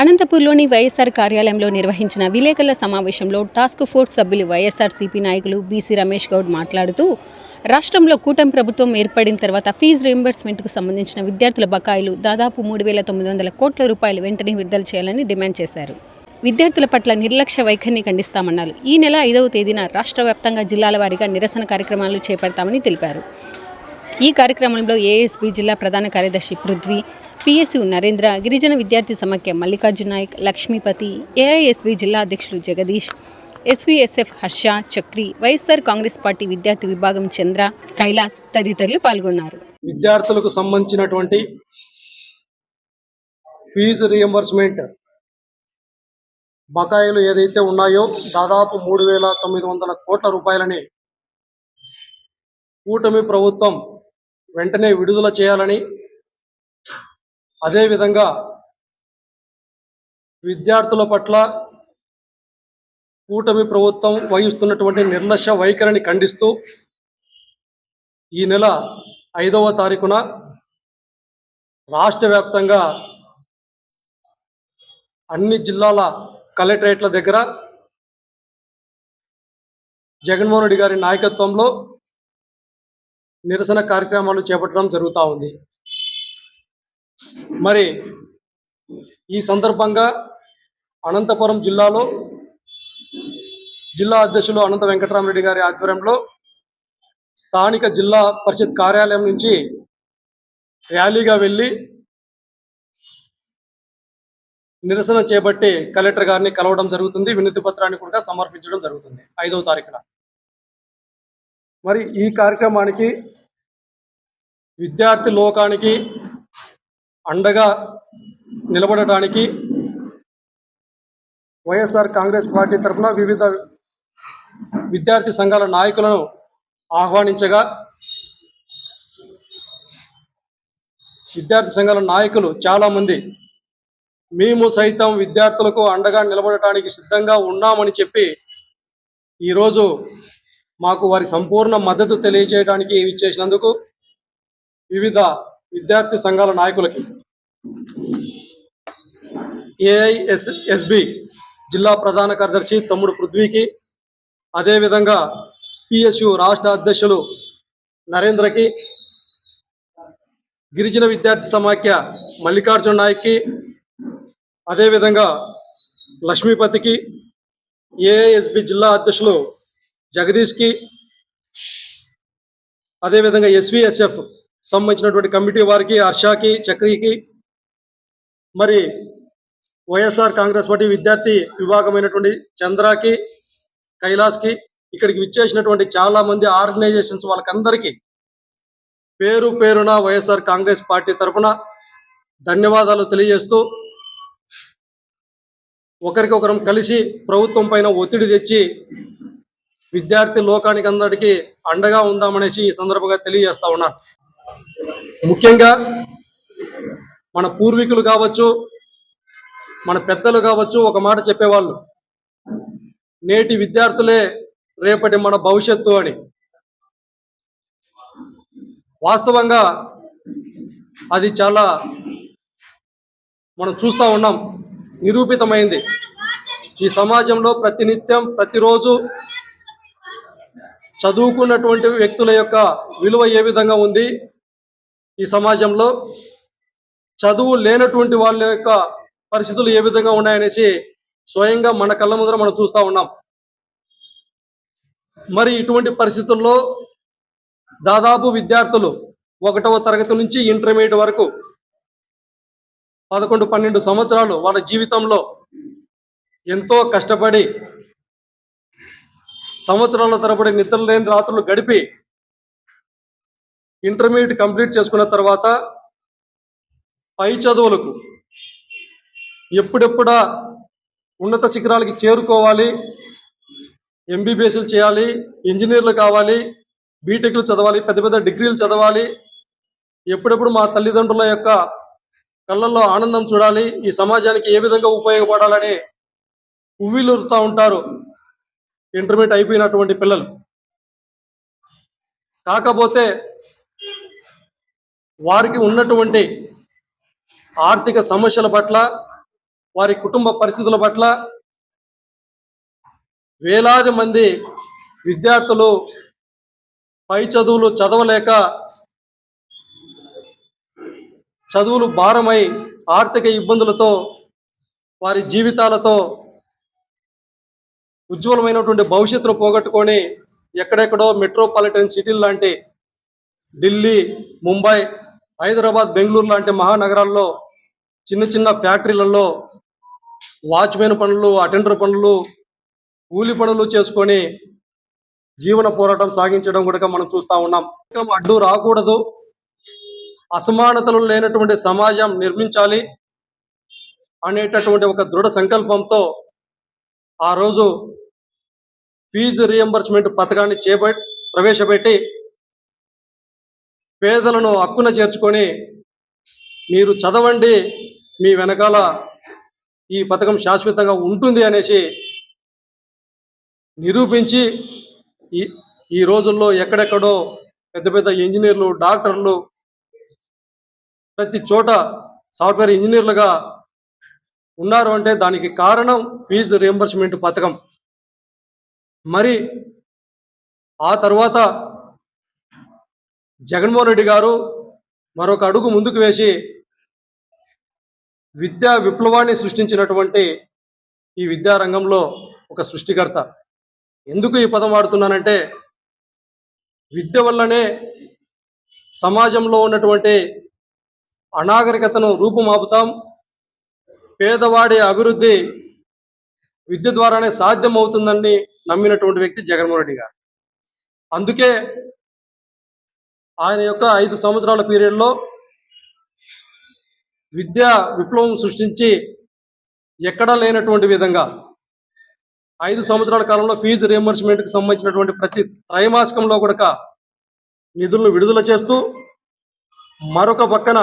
అనంతపూర్లోని వైఎస్ఆర్ కార్యాలయంలో నిర్వహించిన విలేకరుల సమావేశంలో టాస్క్ ఫోర్స్ సభ్యులు వైఎస్ఆర్సీపీ నాయకులు బీసీ రమేష్ గౌడ్ మాట్లాడుతూ రాష్ట్రంలో కూటమి ప్రభుత్వం ఏర్పడిన తర్వాత ఫీజు రీయింబర్స్మెంట్కు సంబంధించిన విద్యార్థుల బకాయిలు దాదాపు 3,900 కోట్ల రూపాయలు వెంటనే విడుదల చేయాలని డిమాండ్ చేశారు. విద్యార్థుల పట్ల నిర్లక్ష్య వైఖరిని ఖండిస్తామన్నారు. ఈ నెల 5వ తేదీన రాష్ట్ర వ్యాప్తంగా జిల్లాల వారీగా నిరసన కార్యక్రమాలు చేపడతామని తెలిపారు. ఈ కార్యక్రమంలో ఏఎస్బీ జిల్లా ప్రధాన కార్యదర్శి పృథ్వీ, పిఎస్యు నరేంద్ర, గిరిజన విద్యార్థి సమాఖ్య మల్లికార్జున నాయక్, లక్ష్మీపతి, ఏఐఎస్బీ జిల్లా అధ్యక్షులు జగదీష్, ఎస్వీఎస్ఎఫ్ హర్ష, చక్రి, వైఎస్ఆర్ కాంగ్రెస్ పార్టీ విద్యార్థి విభాగం చంద్ర, కైలాస్ తదితరులు పాల్గొన్నారు. విద్యార్థులకు సంబంధించినటువంటి ఫీజు రియంబర్స్మెంట్ బకాయిలు ఏదైతే ఉన్నాయో దాదాపు 3,900 కోట్ల రూపాయలని కూటమి ప్రభుత్వం వెంటనే విడుదల చేయాలని, అదేవిధంగా విద్యార్థుల పట్ల కూటమి ప్రభుత్వం వహిస్తున్నటువంటి నిర్లక్ష్య వైఖరిని ఖండిస్తూ ఈ నెల 5వ తారీఖున రాష్ట్ర వ్యాప్తంగా అన్ని జిల్లాల కలెక్టరేట్ల దగ్గర జగన్మోహన్ రెడ్డి గారి నాయకత్వంలో నిరసన కార్యక్రమాలు చేపట్టడం జరుగుతూ ఉంది. మరి ఈ సందర్భంగా అనంతపురం జిల్లాలో జిల్లా అధ్యక్షులు అనంత వెంకటరామరెడ్డి గారి ఆధ్వర్యంలో స్థానిక జిల్లా పరిషత్ కార్యాలయం నుంచి ర్యాలీగా వెళ్ళి నిరసన చేపట్టి కలెక్టర్ గారిని కలవడం జరుగుతుంది. వినతి పత్రాన్ని కూడా సమర్పించడం జరుగుతుంది 5వ తారీఖున. మరి ఈ కార్యక్రమానికి విద్యార్థి లోకానికి అండగా నిలబడటానికి వైఎస్ఆర్ కాంగ్రెస్ పార్టీ తరఫున వివిధ విద్యార్థి సంఘాల నాయకులను ఆహ్వానించగా విద్యార్థి సంఘాల నాయకులు చాలామంది మేము సైతం విద్యార్థులకు అండగా నిలబడటానికి సిద్ధంగా ఉన్నామని చెప్పి ఈరోజు మాకు వారి సంపూర్ణ మద్దతు తెలియజేయడానికి ఇచ్చేసినందుకు వివిధ విద్యార్థి సంఘాల నాయకులకి, ఏఐఎస్బి జిల్లా ప్రధాన కార్యదర్శి తమ్ముడు పృథ్వీకి, అదేవిధంగా పిఎస్యు రాష్ట్ర అధ్యక్షులు నరేంద్రకి, గిరిజన విద్యార్థి సమాఖ్య మల్లికార్జున నాయక్కి, అదేవిధంగా లక్ష్మీపతికి, ఏఐఎస్బి జిల్లా అధ్యక్షులు జగదీష్కి, అదేవిధంగా ఎస్వీఎస్ఎఫ్ సంబంధించినటువంటి కమిటీ వారికి హర్షకి, చక్రికి, మరి వైఎస్ఆర్ కాంగ్రెస్ పార్టీ విద్యార్థి విభాగమైనటువంటి చంద్రకి, కైలాస్కి, ఇక్కడికి విచ్చేసినటువంటి చాలామంది ఆర్గనైజేషన్స్ వాళ్ళకందరికీ పేరు పేరున వైఎస్ఆర్ కాంగ్రెస్ పార్టీ తరఫున ధన్యవాదాలు తెలియజేస్తూ ఒకరికొకరం కలిసి ప్రభుత్వం పైన ఒత్తిడి తెచ్చి విద్యార్థి లోకానికి అందరికీ అండగా ఉందామనేసి ఈ సందర్భంగా తెలియజేస్తా ఉన్నారు. ముఖ్యంగా మన పూర్వీకులు కావచ్చు, మన పెద్దలు కావచ్చు, ఒక మాట చెప్పేవాళ్ళు, నేటి విద్యార్థులే రేపటి మన భవిష్యత్తు అని. వాస్తవంగా అది చాలా మనం చూస్తూ ఉన్నాం, నిరూపితమైంది. ఈ సమాజంలో ప్రతినిత్యం ప్రతిరోజు చదువుకున్నటువంటి వ్యక్తుల యొక్క విలువ ఏ విధంగా ఉంది, ఈ సమాజంలో చదువు లేనటువంటి వాళ్ళ యొక్క పరిస్థితులు ఏ విధంగా ఉన్నాయనేసి స్వయంగా మన కళ్ళ ముందర మనం చూస్తూ ఉన్నాం. మరి ఇటువంటి పరిస్థితుల్లో దాదాపు విద్యార్థులు 1వ తరగతి నుంచి ఇంటర్మీడియట్ వరకు 11-12 సంవత్సరాలు వాళ్ళ జీవితంలో ఎంతో కష్టపడి సంవత్సరాల తరబడి నిద్రలేని రాత్రులు గడిపి ఇంటర్మీడియట్ కంప్లీట్ చేసుకున్న తర్వాత పై చదువులకు ఎప్పుడెప్పుడా ఉన్నత శిఖరాలకి చేరుకోవాలి, ఎంబీబీఎస్లు చేయాలి, ఇంజనీర్లు కావాలి, బీటెక్లు చదవాలి, పెద్ద పెద్ద డిగ్రీలు చదవాలి, ఎప్పుడెప్పుడు మా తల్లిదండ్రుల యొక్క కళ్ళల్లో ఆనందం చూడాలి, ఈ సమాజానికి ఏ విధంగా ఉపయోగపడాలని ఉవ్విలురుతూ ఉంటారు ఇంటర్మీడియట్ అయిపోయినటువంటి పిల్లలు. కాకపోతే వారికి ఉన్నటువంటి ఆర్థిక సమస్యల పట్ల వారి కుటుంబ పరిస్థితుల పట్ల వేలాది మంది విద్యార్థులు పై చదువులు చదవలేక చదువులు భారమై ఆర్థిక ఇబ్బందులతో వారి జీవితాలతో ఉజ్వలమైనటువంటి భవిష్యత్తును పోగొట్టుకొని ఎక్కడెక్కడో మెట్రోపాలిటన్ సిటీలు లాంటి ఢిల్లీ, ముంబై, హైదరాబాద్, బెంగళూరు లాంటి మహానగరాల్లో చిన్న చిన్న ఫ్యాక్టరీలలో వాచ్మెన్ పనులు, అటెండర్ పనులు, కూలి పనులు చేసుకొని జీవన పోరాటం సాగించడం కూడా మనం చూస్తూ ఉన్నాం. అడ్డు రాకూడదు, అసమానతలు లేనటువంటి సమాజం నిర్మించాలి అనేటటువంటి ఒక దృఢ సంకల్పంతో ఆ రోజు ఫీజు రీఎంబర్స్మెంట్ పథకాన్ని ప్రవేశపెట్టి పేదలను హక్కున చేర్చుకొని మీరు చదవండి, మీ వెనకాల ఈ పథకం శాశ్వతంగా ఉంటుంది అనేసి నిరూపించి ఈ రోజుల్లో ఎక్కడెక్కడో పెద్ద పెద్ద ఇంజనీర్లు, డాక్టర్లు ప్రతి చోట సాఫ్ట్వేర్ ఇంజనీర్లుగా ఉన్నారు అంటే దానికి కారణం ఫీజు రీఎంబర్స్మెంట్ పథకం. మరి ఆ తర్వాత జగన్మోహన్ రెడ్డి గారు మరొక అడుగు ముందుకు వేసి విద్యా విప్లవాన్ని సృష్టించినటువంటి ఈ విద్యారంగంలో ఒక సృష్టికర్త. ఎందుకు ఈ పదం వాడుతున్నానంటే విద్య వల్లనే సమాజంలో ఉన్నటువంటి అనాగరికతను రూపుమాపుతాం, పేదవాడి అభివృద్ధి విద్య ద్వారానే సాధ్యం అవుతుందని నమ్మినటువంటి వ్యక్తి జగన్మోహన్ రెడ్డి గారు. అందుకే ఆయన యొక్క 5 సంవత్సరాల పీరియడ్లో విద్యా విప్లవం సృష్టించి ఎక్కడా లేనటువంటి విధంగా 5 సంవత్సరాల కాలంలో ఫీజు రీఎంబర్స్మెంట్కి సంబంధించినటువంటి ప్రతి త్రైమాసికంలో కూడా నిధులను విడుదల చేస్తూ మరొక పక్కన